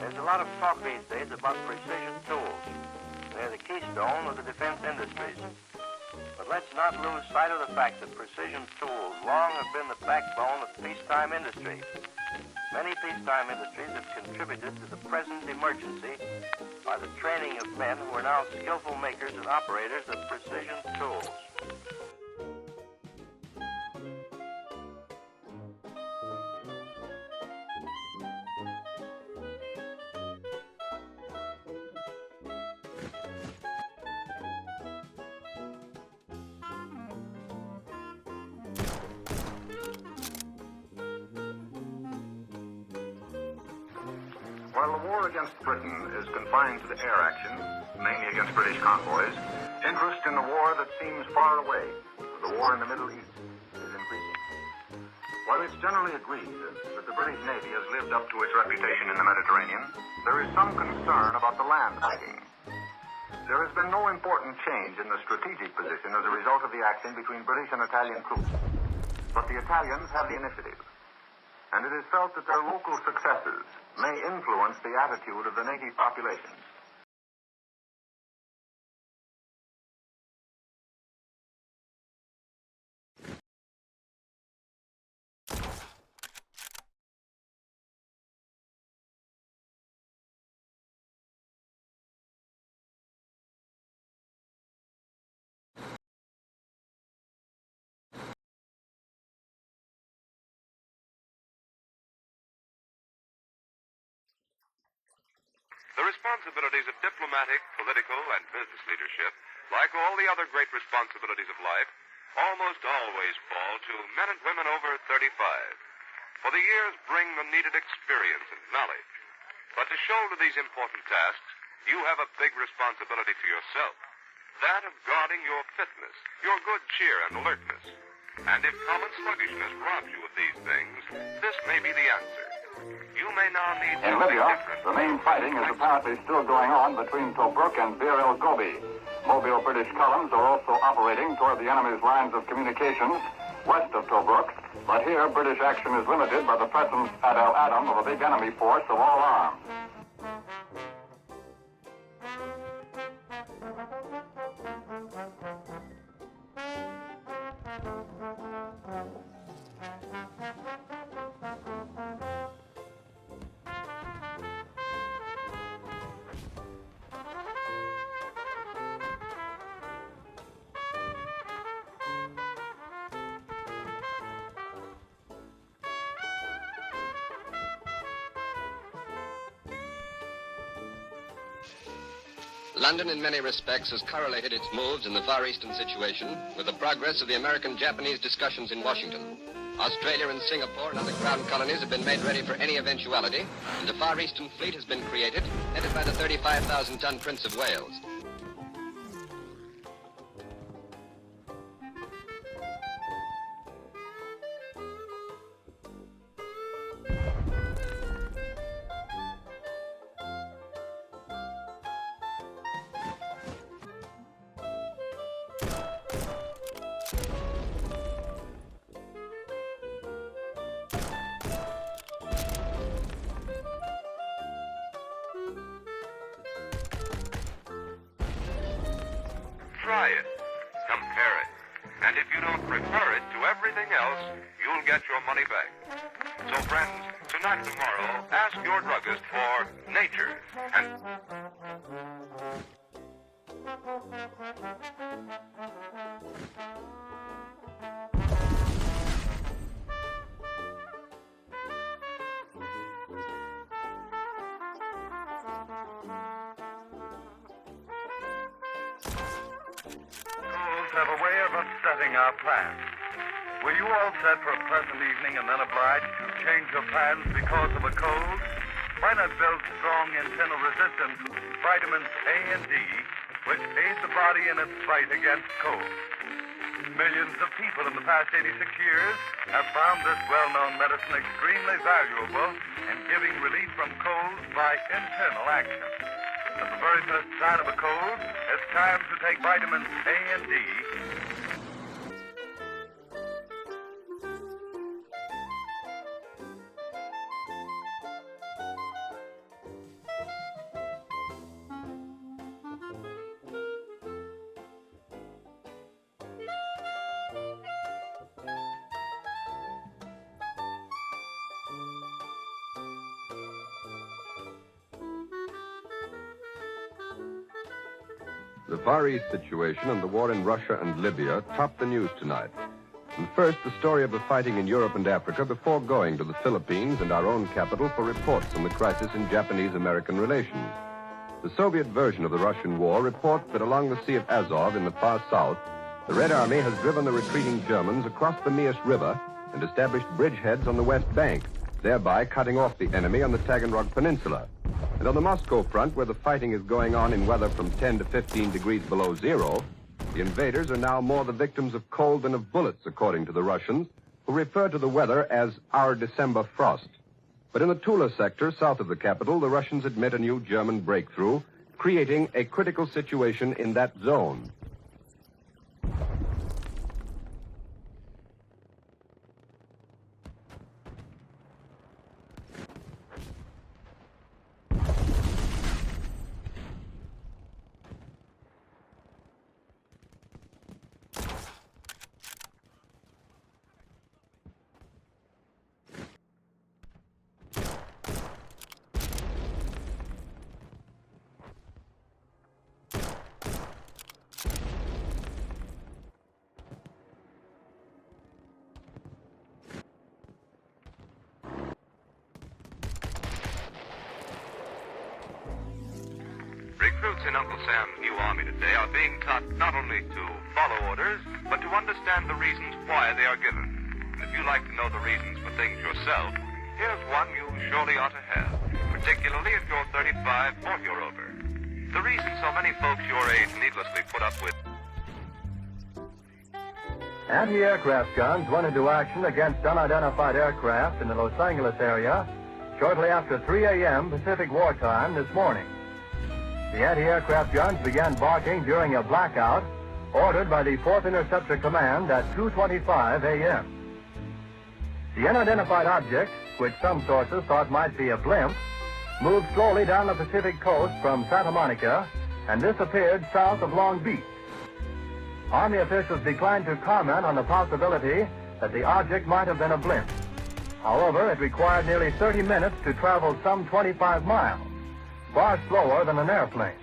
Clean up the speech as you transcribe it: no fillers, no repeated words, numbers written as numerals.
There's a lot of talk these days about precision tools. They're the keystone of the defense industries. But let's not lose sight of the fact that precision tools long have been the backbone of peacetime industry. Many peacetime industries have contributed to the present emergency by the training of men who are now skillful makers and operators of precision tools. While the war against Britain is confined to the air action, mainly against British convoys, interest in the war that seems far away, the war in the Middle East, is increasing. While it's generally agreed that the British Navy has lived up to its reputation in the Mediterranean, there is some concern about the land fighting. There has been no important change in the strategic position as a result of the action between British and Italian troops. But the Italians have the initiative, and it is felt that their local successes may influence the attitude of the native populations. The responsibilities of diplomatic, political, and business leadership, like all the other great responsibilities of life, almost always fall to men and women over 35. For the years bring the needed experience and knowledge. But to shoulder these important tasks, you have a big responsibility for yourself, that of guarding your fitness, your good cheer and alertness. And if common sluggishness robs you of these things, this may be the answer. You may now need in something Libya, different. the main fighting is apparently still going on between Tobruk and Bir el Gobi. Mobile British columns are also operating toward the enemy's lines of communications west of Tobruk, but here British action is limited by the presence at El Adam of a big enemy force of all arms. London, in many respects, has correlated its moves in the Far Eastern situation with the progress of the American-Japanese discussions in Washington. Australia and Singapore and other Crown colonies have been made ready for any eventuality, and the Far Eastern Fleet has been created, headed by the 35,000-ton Prince of Wales. Try it. Compare it. And if you don't prefer it to everything else, you'll get your money back. So, friends, tonight and tomorrow, ask your druggist for nature and... Have a way of upsetting our plans. Were you all set for a pleasant evening and then obliged to change your plans because of a cold? Why not build strong internal resistance with vitamins A and D, which aid the body in its fight against cold? Millions of people in the past 86 years have found this well-known medicine extremely valuable in giving relief from colds by internal action. At the very first sign of a cold, it's time to take vitamins A and D. The Far East situation and the war in Russia and Libya topped the news tonight. And first, the story of the fighting in Europe and Africa before going to the Philippines and our own capital for reports on the crisis in Japanese-American relations. The Soviet version of the Russian war reports that along the Sea of Azov in the far south, the Red Army has driven the retreating Germans across the Mias River and established bridgeheads on the west bank, thereby cutting off the enemy on the Taganrog Peninsula. And on the Moscow front, where the fighting is going on in weather from 10 to 15 degrees below zero, the invaders are now more the victims of cold than of bullets, according to the Russians, who refer to the weather as our December frost. But in the Tula sector, south of the capital, the Russians admit a new German breakthrough, creating a critical situation in that zone. Recruits in Uncle Sam's new army today are being taught not only to follow orders, but to understand the reasons why they are given. And if you like to know the reasons for things yourself, here's one you surely ought to have, particularly if you're 35 or you're over. The reason so many folks your age needlessly put up with anti-aircraft guns went into action against unidentified aircraft in the Los Angeles area shortly after 3 a.m. Pacific wartime this morning. The anti-aircraft guns began barking during a blackout ordered by the 4th Interceptor Command at 2:25 a.m. The unidentified object, which some sources thought might be a blimp, moved slowly down the Pacific coast from Santa Monica and disappeared south of Long Beach. Army officials declined to comment on the possibility that the object might have been a blimp. However, it required nearly 30 minutes to travel some 25 miles, far slower than an airplane.